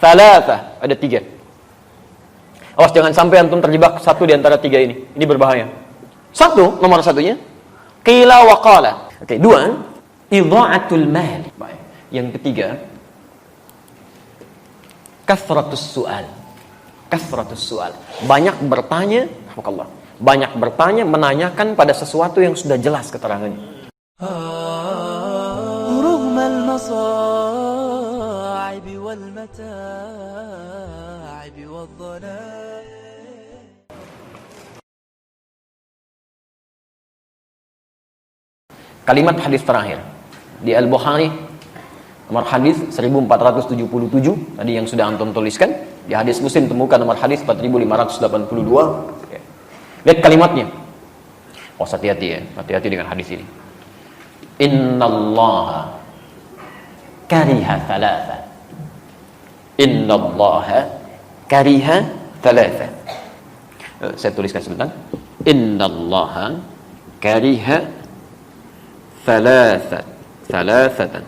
Thalatha, ada 3. Awas jangan sampai antum terjebak satu di antara 3 ini. Ini berbahaya. Nomor satunya qila wa qala. Oke, 2, idha'atul mal. Baik. Yang ketiga, kathratus su'al. Banyak bertanya, banyak bertanya, menanyakan pada sesuatu yang sudah jelas keterangannya. Kalimat hadis terakhir di Al-Bukhari, nomor hadis 1477, tadi yang sudah antum tuliskan. Di hadis Muslim temukan nomor hadis 4582. Lihat kalimatnya. Hati-hati ya, hati-hati dengan hadis ini. Innallaha kariha thalatha. Innallaha kariha thalatha. Saya tuliskan sebentar. Innallaha kariha thalathatan.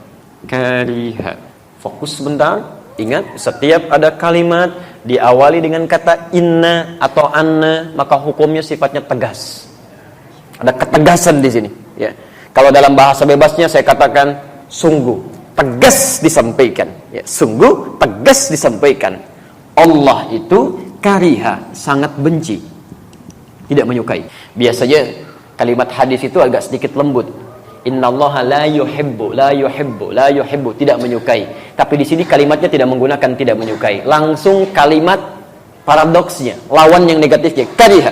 Kariha. Fokus sebentar. Ingat, setiap ada kalimat diawali dengan kata inna atau anna, maka hukumnya sifatnya tegas. Ada ketegasan di sini, ya. Kalau dalam bahasa bebasnya saya katakan sungguh tegas disampaikan, ya. Sungguh tegas disampaikan. Allah itu kariha, sangat benci, tidak menyukai. Biasanya kalimat hadis itu agak sedikit lembut. Innallaha la yuhibbu, tidak menyukai. Tapi di sini kalimatnya tidak menggunakan tidak menyukai. Langsung kalimat paradoksnya, lawan yang negatifnya, kariha.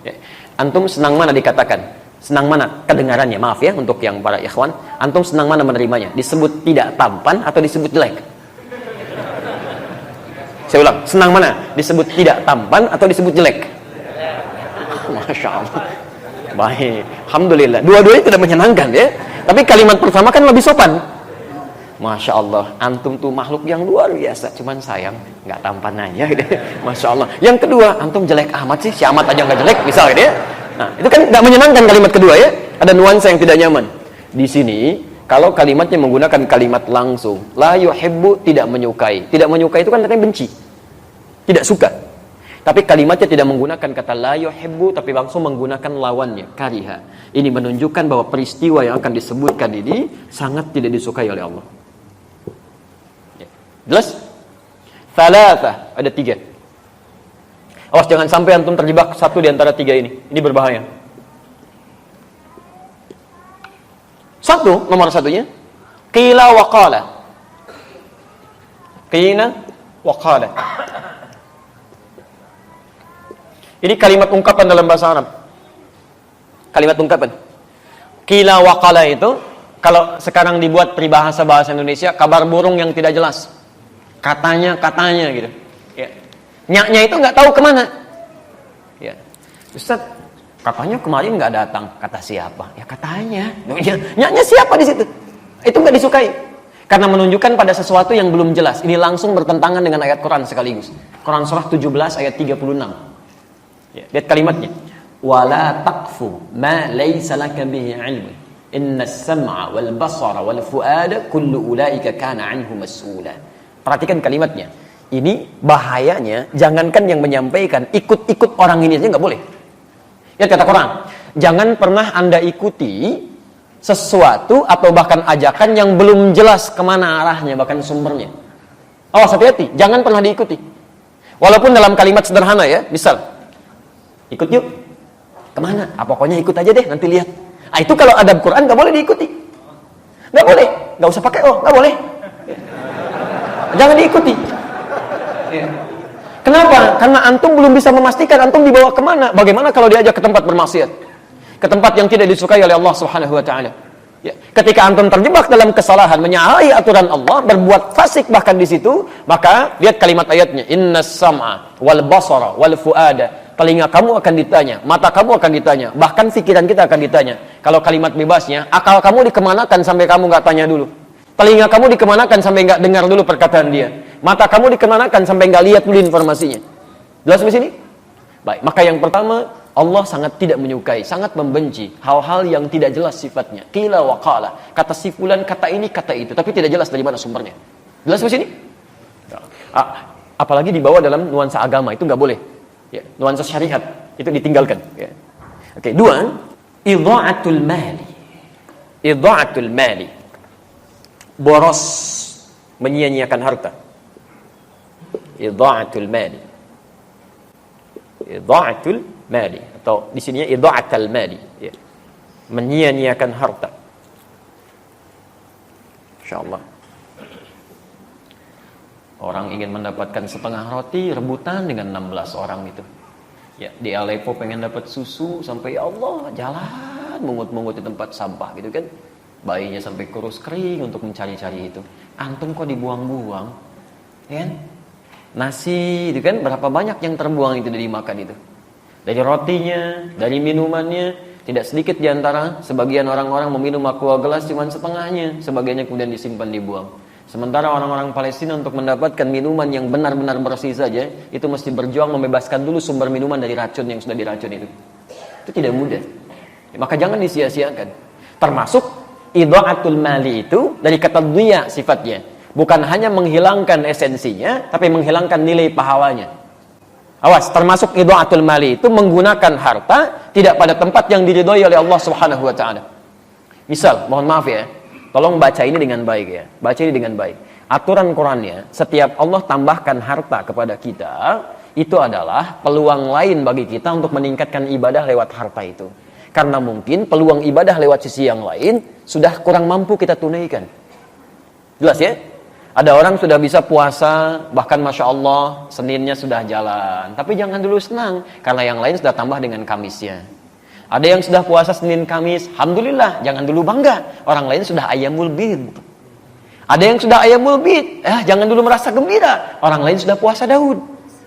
Ya. Antum senang mana dikatakan? Senang mana kedengarannya? Maaf ya untuk yang para ikhwan. Antum senang mana menerimanya? Disebut tidak tampan atau disebut jelek? Saya ulang, senang mana? Disebut tidak tampan atau disebut jelek? Masya Allah. Baik, alhamdulillah. Dua-duanya tidak menyenangkan ya. Tapi kalimat pertama kan lebih sopan. Masya Allah, antum tuh makhluk yang luar biasa. Cuman sayang, nggak tampan aja gitu. Masya Allah. Yang kedua, antum jelek amat sih. Si amat aja nggak jelek, misal gitu ya. Nah, itu kan nggak menyenangkan kalimat kedua ya. Ada nuansa yang tidak nyaman. Di sini, kalau kalimatnya menggunakan kalimat langsung, la yuhibbu, tidak menyukai. Tidak menyukai itu kan artinya benci. Tidak suka. Tapi kalimatnya tidak menggunakan kata la yuhibbu, tapi langsung menggunakan lawannya, kariha. Ini menunjukkan bahwa peristiwa yang akan disebutkan ini sangat tidak disukai oleh Allah. Ya. Jelas? Thalatha, ada 3. Awas jangan sampai antum terjebak satu di antara 3 ini. Ini berbahaya. Nomor satunya qila wa qala. Qila wa qala. Ini kalimat ungkapan dalam bahasa Arab. Kalimat ungkapan. Qila wa qala itu, kalau sekarang dibuat peribahasa bahasa Indonesia, kabar burung yang tidak jelas. Katanya gitu. Ya. Nyaknya itu nggak tahu kemana. Ya. Ustaz, katanya kemarin nggak datang. Kata siapa? Ya katanya. Nyaknya siapa di situ? Itu nggak disukai. Karena menunjukkan pada sesuatu yang belum jelas. Ini langsung bertentangan dengan ayat Quran sekaligus. Quran surah 17 ayat 36. Ya, lihat kalimatnya. Wala taqfu ma laysa laka bihi 'ilmun. Innas sam'a wal basara wal fuada kullu ulaika kana 'anhu mas'ula. Perhatikan kalimatnya. Ini bahayanya, jangankan yang menyampaikan, ikut-ikut orang ini aja nggak boleh. Lihat kata Quran. Jangan pernah Anda ikuti sesuatu atau bahkan ajakan yang belum jelas kemana arahnya, bahkan sumbernya. Awas, hati-hati, jangan pernah diikuti. Walaupun dalam kalimat sederhana ya, misal, ikut yuk. Kemana? Pokoknya ikut aja deh, nanti lihat. Itu kalau adab Quran gak boleh diikuti. Gak boleh. Gak usah pakai gak boleh. Jangan diikuti. Kenapa? Karena antum belum bisa memastikan antum dibawa kemana. Bagaimana kalau diajak ke tempat bermaksiat? Ke tempat yang tidak disukai oleh Allah Subhanahu wa ta'ala. Ya. Ketika antum terjebak dalam kesalahan, menyalahi aturan Allah, berbuat fasik bahkan di situ, maka lihat kalimat ayatnya. Innas sam'a wal basara wal fuada. Telinga kamu akan ditanya, mata kamu akan ditanya, bahkan pikiran kita akan ditanya. Kalau kalimat bebasnya, akal kamu dikemanakan sampai kamu nggak tanya dulu. Telinga kamu dikemanakan sampai nggak dengar dulu perkataan dia. Mata kamu dikemanakan sampai nggak lihat dulu informasinya. Jelas di sini? Baik, maka yang pertama, Allah sangat tidak menyukai, sangat membenci hal-hal yang tidak jelas sifatnya. Qila wa qala, kata si fulan, kata ini, kata itu, tapi tidak jelas dari mana sumbernya. Jelas di sini? Apalagi dibawa dalam nuansa agama, itu nggak boleh. Ya, nuansa syariat itu ditinggalkan. Ya. Oke, dua, idha'atul mali. Idha'atul mali. Boros, menyia-nyiakan harta. Idha'atul mali. Idha'atul mali, atau di sininya idha'atul mali. Ya. Menyia-nyiakan harta. Insyaallah. Orang ingin mendapatkan setengah roti, rebutan dengan 16 orang itu. Ya, di Aleppo pengen dapat susu, sampai ya Allah, jalan mungut-mungut di tempat sampah gitu kan. Bayinya sampai kurus kering untuk mencari-cari itu. Antum kok dibuang-buang? Ya kan? Nasi itu kan berapa banyak yang terbuang itu dari makan itu. Dari rotinya, dari minumannya, tidak sedikit di antara sebagian orang-orang meminum aqua gelas cuma setengahnya, sebagiannya kemudian disimpan dibuang. Sementara orang-orang Palestina untuk mendapatkan minuman yang benar-benar bersih saja, itu mesti berjuang membebaskan dulu sumber minuman dari racun yang sudah diracun itu. Itu tidak mudah. Maka jangan disia-siakan. Termasuk idha'atul mali itu dari kata dhiya sifatnya. Bukan hanya menghilangkan esensinya, tapi menghilangkan nilai pahalanya. Awas, termasuk idha'atul mali itu menggunakan harta tidak pada tempat yang diridhoi oleh Allah Subhanahu wa taala. Misal, mohon maaf ya. Tolong baca ini dengan baik ya. Baca ini dengan baik. Aturan Qurannya, setiap Allah tambahkan harta kepada kita, itu adalah peluang lain bagi kita untuk meningkatkan ibadah lewat harta itu. Karena mungkin peluang ibadah lewat sisi yang lain sudah kurang mampu kita tunaikan. Jelas ya? Ada orang sudah bisa puasa, bahkan Masya Allah, Seninnya sudah jalan. Tapi jangan dulu senang, karena yang lain sudah tambah dengan Kamisnya. Ada yang sudah puasa Senin Kamis, alhamdulillah, jangan dulu bangga. Orang lain sudah Ayyamul Bid. Ada yang sudah Ayyamul Bid, jangan dulu merasa gembira. Orang lain sudah puasa Daud.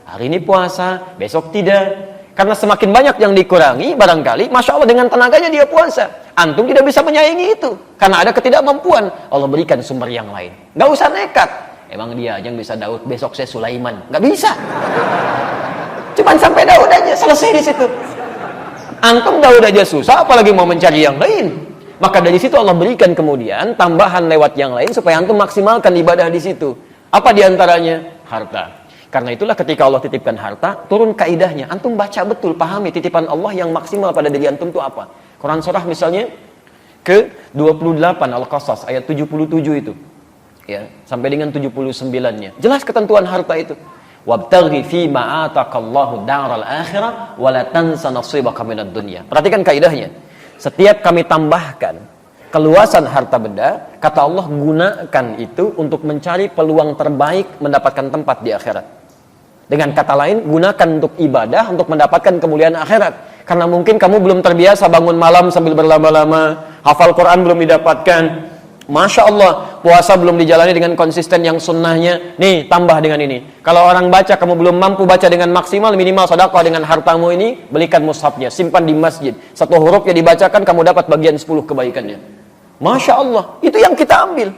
Hari ini puasa, besok tidak. Karena semakin banyak yang dikurangi, barangkali, Masya Allah dengan tenaganya dia puasa. Antum tidak bisa menyaingi itu. Karena ada ketidakmampuan. Allah berikan sumber yang lain. Gak usah nekat. Emang dia aja yang bisa Daud, besok saya Sulaiman. Gak bisa. Cuman sampai Daud aja, selesai di situ. Antum Daud aja susah, apalagi mau mencari yang lain. Maka dari situ Allah berikan kemudian tambahan lewat yang lain supaya antum maksimalkan ibadah di situ. Apa diantaranya? Harta. Karena itulah ketika Allah titipkan harta, turun kaidahnya. Antum baca betul, pahami titipan Allah yang maksimal pada diri antum itu apa. Quran surah misalnya ke 28 Al-Qasas ayat 77 itu. Ya, sampai dengan 79-nya. Jelas ketentuan harta itu. Wabtaghi fi ma ataqallahu daral akhirah wa la tansa nasibaka minad dunya. Perhatikan kaidahnya. Setiap kami tambahkan keluasan harta benda, kata Allah gunakan itu untuk mencari peluang terbaik mendapatkan tempat di akhirat. Dengan kata lain, gunakan untuk ibadah untuk mendapatkan kemuliaan akhirat. Karena mungkin kamu belum terbiasa bangun malam sambil berlama-lama, hafal Quran belum didapatkan. Masya Allah, puasa belum dijalani dengan konsisten yang sunnahnya. Nih, tambah dengan ini. Kalau orang baca, kamu belum mampu baca dengan maksimal, minimal sedekah dengan hartamu ini, belikan mushafnya, simpan di masjid. Satu huruf yang dibacakan, kamu dapat bagian 10 kebaikannya. Masya Allah, itu yang kita ambil.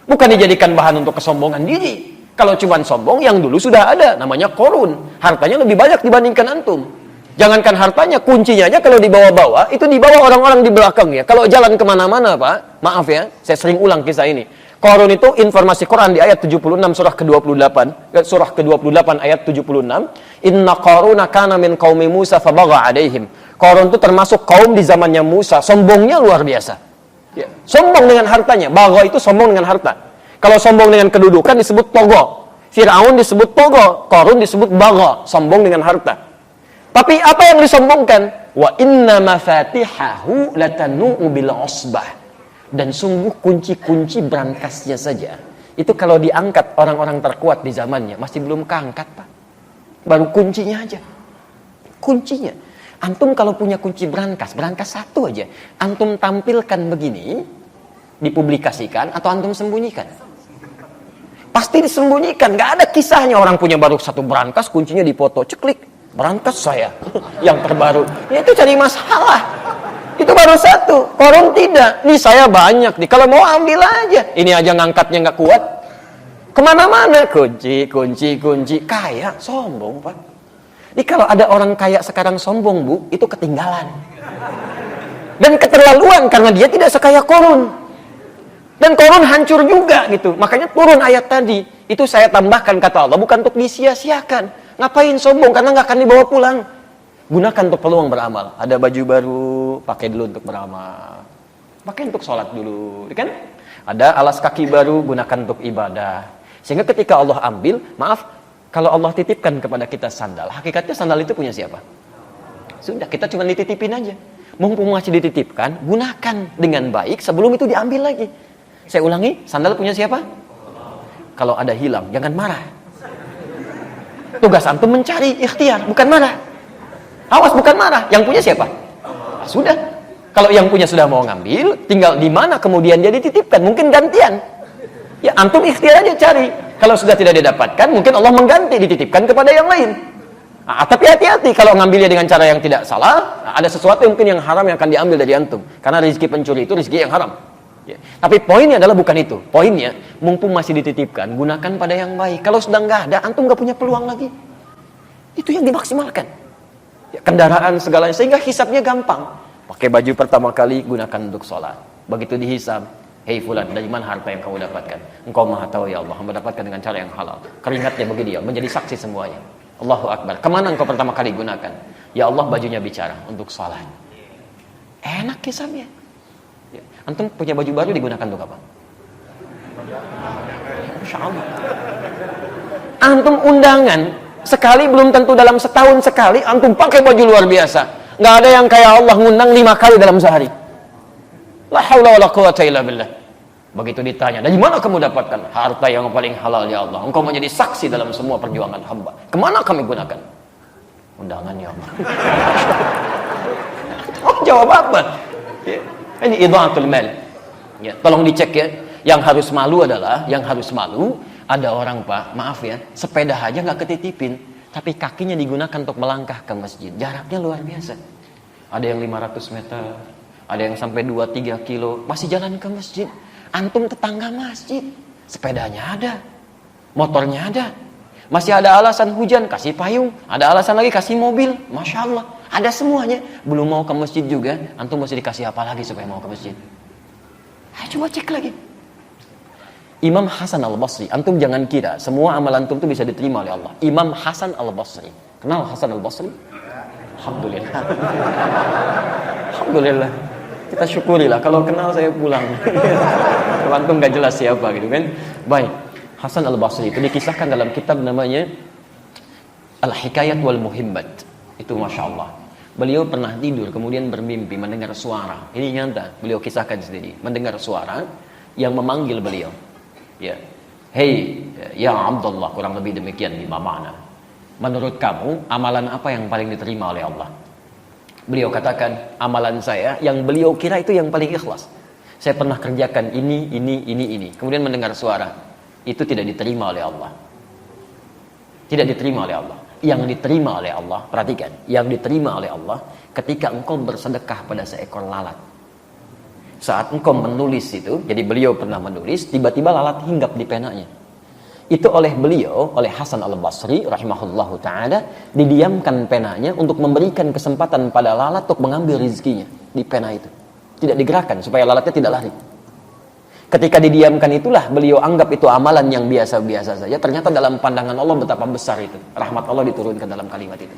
Bukan dijadikan bahan untuk kesombongan diri. Kalau cuma sombong, yang dulu sudah ada, namanya korun. Hartanya lebih banyak dibandingkan antum. Jangankan hartanya, kuncinya aja kalau dibawa-bawa, itu dibawa orang-orang di belakang ya. Kalau jalan kemana-mana Pak, maaf ya, saya sering ulang kisah ini. Qarun itu informasi Quran di ayat 76 surah ke-28, surah ke-28 ayat 76. Inna Qaruna kana min qaumi Musa fabagha alaihim. Qarun itu termasuk kaum di zamannya Musa, sombongnya luar biasa. Ya. Sombong dengan hartanya, bagha itu sombong dengan harta. Kalau sombong dengan kedudukan disebut togo. Fir'aun disebut togo, Qarun disebut bagha, sombong dengan harta. Tapi apa yang disombongkan? Wa inna mafatihahu latanu bil usbah. Dan sungguh kunci-kunci berangkasnya saja. Itu kalau diangkat orang-orang terkuat di zamannya, masih belum keangkat Pak. Baru kuncinya aja. Kuncinya. Antum kalau punya kunci berangkas satu aja. Antum tampilkan begini, dipublikasikan atau antum sembunyikan? Pasti disembunyikan. Gak ada kisahnya orang punya baru satu berangkas, kuncinya dipoto, ceklik. Berangkas saya yang terbaru. Ya, itu cari masalah. Itu baru satu. Qarun tidak. Nih saya banyak nih. Kalau mau ambil aja. Ini aja ngangkatnya nggak kuat. Kemana-mana kunci. Kaya sombong Pak. Jadi kalau ada orang kaya sekarang sombong Bu, itu ketinggalan. Dan keterlaluan karena dia tidak sekaya Qarun. Dan Qarun hancur juga gitu. Makanya turun ayat tadi. Itu saya tambahkan kata Allah, bukan untuk disia-siakan. Ngapain sombong, karena nggak akan dibawa pulang. Gunakan untuk peluang beramal. Ada baju baru, pakai dulu untuk beramal. Pakai untuk sholat dulu, kan? Ada alas kaki baru, gunakan untuk ibadah. Sehingga ketika Allah ambil, maaf, kalau Allah titipkan kepada kita sandal, hakikatnya sandal itu punya siapa? Sudah, kita cuma dititipin aja. Mumpung masih dititipkan, gunakan dengan baik sebelum itu diambil lagi. Saya ulangi, sandal punya siapa? Kalau ada hilang, jangan marah. Tugas antum mencari, ikhtiar, bukan marah. Awas, bukan marah. Yang punya siapa? Nah, sudah. Kalau yang punya sudah mau ngambil, tinggal di mana kemudian dia dititipkan. Mungkin gantian. Ya, antum ikhtiar aja cari. Kalau sudah tidak didapatkan, mungkin Allah mengganti, dititipkan kepada yang lain. Nah, tapi hati-hati kalau ngambilnya dengan cara yang tidak salah. Nah, ada sesuatu yang mungkin yang haram yang akan diambil dari antum. Karena rezeki pencuri itu rezeki yang haram. Ya. Tapi poinnya adalah bukan itu. Poinnya, mumpung masih dititipkan, gunakan pada yang baik. Kalau sudah nggak ada, antum nggak punya peluang lagi. Itu yang dimaksimalkan. Ya, kendaraan segalanya, sehingga hisabnya gampang. Pakai baju pertama kali, gunakan untuk sholat. Begitu dihisab, hei fulan, dari mana harta yang kamu dapatkan? Engkau maha tahu ya Allah, hamba dapatkan dengan cara yang halal. Keringatnya begini ya, menjadi saksi semuanya. Allahu Akbar. Kemana engkau pertama kali gunakan? Ya Allah, bajunya bicara untuk sholat. Enak hisabnya. Ya. Antum punya baju baru digunakan untuk apa? Masya Allah. Antum undangan sekali belum tentu dalam setahun sekali antum pakai baju luar biasa. Nggak ada yang kayak Allah ngundang 5 kali dalam sehari. La haula wala quwata illa billah. Begitu ditanya, dari mana kamu dapatkan harta yang paling halal ya Allah? Engkau menjadi saksi dalam semua perjuangan hamba. Kemana kami gunakan? Undangan ya Allah. Oh, jawab apa? Ya. Ini idha'atul mal. Ya, tolong dicek ya. Yang harus malu adalah, ada orang Pak, maaf ya, sepeda aja nggak ketitipin, tapi kakinya digunakan untuk melangkah ke masjid. Jaraknya luar biasa. Ada yang 500 meter, ada yang sampai 2-3 kilo, masih jalan ke masjid. Antum tetangga masjid, sepedanya ada, motornya ada. Masih ada alasan hujan, kasih payung. Ada alasan lagi, kasih mobil. Masya Allah, ada semuanya. Belum mau ke masjid juga, antum mesti dikasih apa lagi supaya mau ke masjid? Ayo coba cek lagi. Imam Hasan Al-Basri, antum jangan kira semua amalan antum itu bisa diterima oleh Allah. Imam Hasan Al-Basri, kenal Hasan Al-Basri? Alhamdulillah. Alhamdulillah. Kita syukurilah, kalau kenal saya pulang. Kalau antum gak jelas siapa gitu kan. Baik, Hasan Al-Basri itu dikisahkan dalam kitab namanya Al-Hikayat wal Muhimmat. Itu Masya Allah. Beliau pernah tidur kemudian bermimpi mendengar suara. Ini nyata, beliau kisahkan sendiri. Mendengar suara yang memanggil beliau. Ya, hei ya Abdullah, kurang lebih demikian di mana. Menurut kamu amalan apa yang paling diterima oleh Allah? Beliau katakan amalan saya yang beliau kira itu yang paling ikhlas. Saya pernah kerjakan ini. Kemudian mendengar suara itu tidak diterima oleh Allah. Tidak diterima oleh Allah. Yang diterima oleh Allah, perhatikan, yang diterima oleh Allah ketika engkau bersedekah pada seekor lalat. Saat engkau menulis itu, jadi beliau pernah menulis, tiba-tiba lalat hinggap di penanya. Itu oleh beliau, oleh Hasan Al-Basri rahimahullahu ta'ala, didiamkan penanya untuk memberikan kesempatan pada lalat untuk mengambil rezekinya di pena itu. Tidak digerakkan supaya lalatnya tidak lari. Ketika didiamkan itulah beliau anggap itu amalan yang biasa-biasa saja. Ternyata dalam pandangan Allah betapa besar itu. Rahmat Allah diturunkan dalam kalimat itu.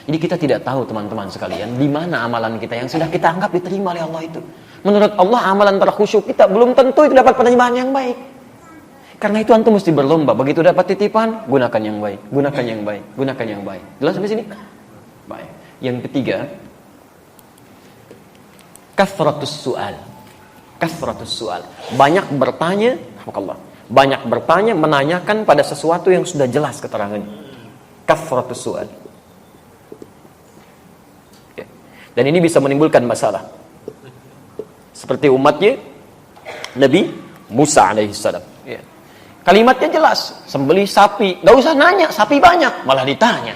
Jadi kita tidak tahu teman-teman sekalian, di mana amalan kita yang sudah kita anggap diterima oleh Allah itu. Menurut Allah amalan terkhusyuk kita belum tentu itu dapat penerimaan yang baik. Karena itu antum mesti berlomba. Begitu dapat titipan, gunakan yang baik, gunakan yang baik, gunakan yang baik. Jelas sampai sini? Baik. Yang ketiga, kathratus su'al. Kathratus su'al. Banyak bertanya, banyak bertanya, menanyakan pada sesuatu yang sudah jelas keterangannya. Kathratus su'al. Dan ini bisa menimbulkan masalah. Seperti umatnya Nabi Musa alaihissalam. Ya. Kalimatnya jelas, sembelih sapi. Gak usah nanya, sapi banyak. Malah ditanya,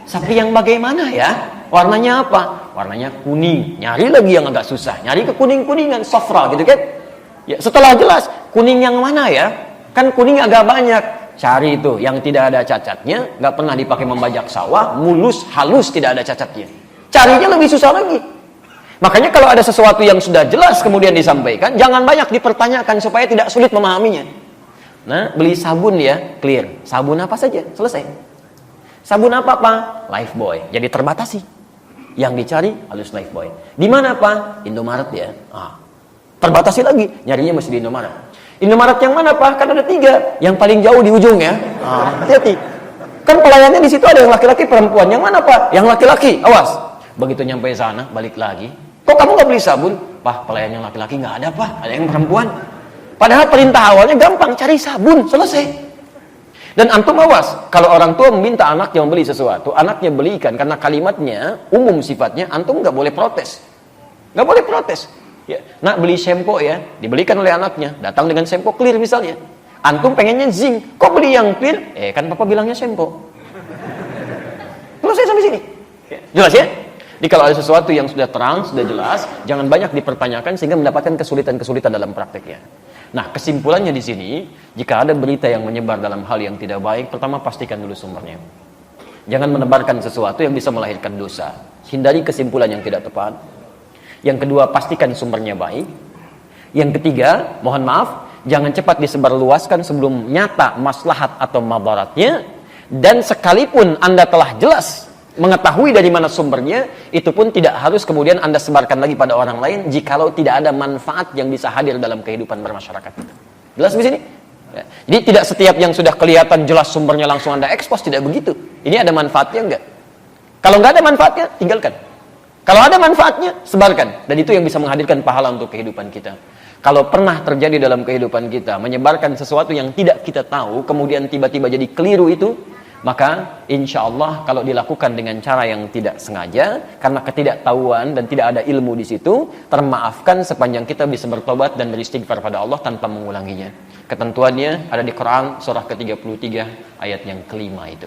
sapi yang bagaimana ya? Warnanya apa? Warnanya kuning. Nyari lagi yang agak susah. Nyari ke kuning-kuningan, safra gitu kan. Ya, setelah jelas, kuning yang mana ya? Kan kuning agak banyak. Cari itu yang tidak ada cacatnya, gak pernah dipakai membajak sawah, mulus, halus, tidak ada cacatnya. Carinya lebih susah lagi. Makanya kalau ada sesuatu yang sudah jelas kemudian disampaikan, jangan banyak dipertanyakan supaya tidak sulit memahaminya. Nah, beli sabun ya, clear. Sabun apa saja, selesai. Sabun apa, Pak? Lifebuoy. Jadi terbatasi. Yang dicari halus Lifebuoy. Di mana, Pak? Indomaret ya. Terbatasi lagi, nyarinya mesti di Indomaret. Indomaret yang mana, Pak? Kan ada 3. Yang paling jauh di ujung ya. Hati-hati. Kan pelayannya di situ ada yang laki-laki, perempuan. Yang mana, Pak? Yang laki-laki. Awas. Begitu nyampe sana, balik lagi. Kok kamu nggak beli sabun? Pak, pelayan yang laki-laki nggak ada, Pak. Ada yang perempuan. Padahal perintah awalnya gampang, cari sabun, selesai. Dan antum awas, kalau orang tua meminta anaknya membeli sesuatu, anaknya belikan karena kalimatnya umum sifatnya, antum nggak boleh protes. Nggak boleh protes. Ya, nak beli shampoo ya, dibelikan oleh anaknya, datang dengan shampoo clear misalnya. Antum pengennya zinc, kok beli yang clear? Kan papa bilangnya shampoo. Selesai sampai sini. Jelas ya? Jadi kalau ada sesuatu yang sudah terang, sudah jelas, jangan banyak dipertanyakan sehingga mendapatkan kesulitan-kesulitan dalam prakteknya. Nah, kesimpulannya di sini, jika ada berita yang menyebar dalam hal yang tidak baik, pertama pastikan dulu sumbernya. Jangan menebarkan sesuatu yang bisa melahirkan dosa. Hindari kesimpulan yang tidak tepat. Yang kedua, pastikan sumbernya baik. Yang ketiga, mohon maaf, jangan cepat disebarluaskan sebelum nyata maslahat atau madaratnya. Dan sekalipun Anda telah jelas mengetahui dari mana sumbernya, itu pun tidak harus kemudian Anda sebarkan lagi pada orang lain jikalau tidak ada manfaat yang bisa hadir dalam kehidupan bermasyarakat kita. Jelas di sini? Ya. Jadi tidak setiap yang sudah kelihatan jelas sumbernya langsung Anda ekspos, tidak begitu. Ini ada manfaatnya enggak? Kalau enggak ada manfaatnya, tinggalkan. Kalau ada manfaatnya, sebarkan. Dan itu yang bisa menghadirkan pahala untuk kehidupan kita. Kalau pernah terjadi dalam kehidupan kita, menyebarkan sesuatu yang tidak kita tahu, kemudian tiba-tiba jadi keliru itu, maka insya Allah kalau dilakukan dengan cara yang tidak sengaja, karena ketidaktahuan dan tidak ada ilmu di situ, termaafkan sepanjang kita bisa bertobat dan beristighfar pada Allah tanpa mengulanginya. Ketentuannya ada di Quran surah ke-33 ayat yang kelima itu.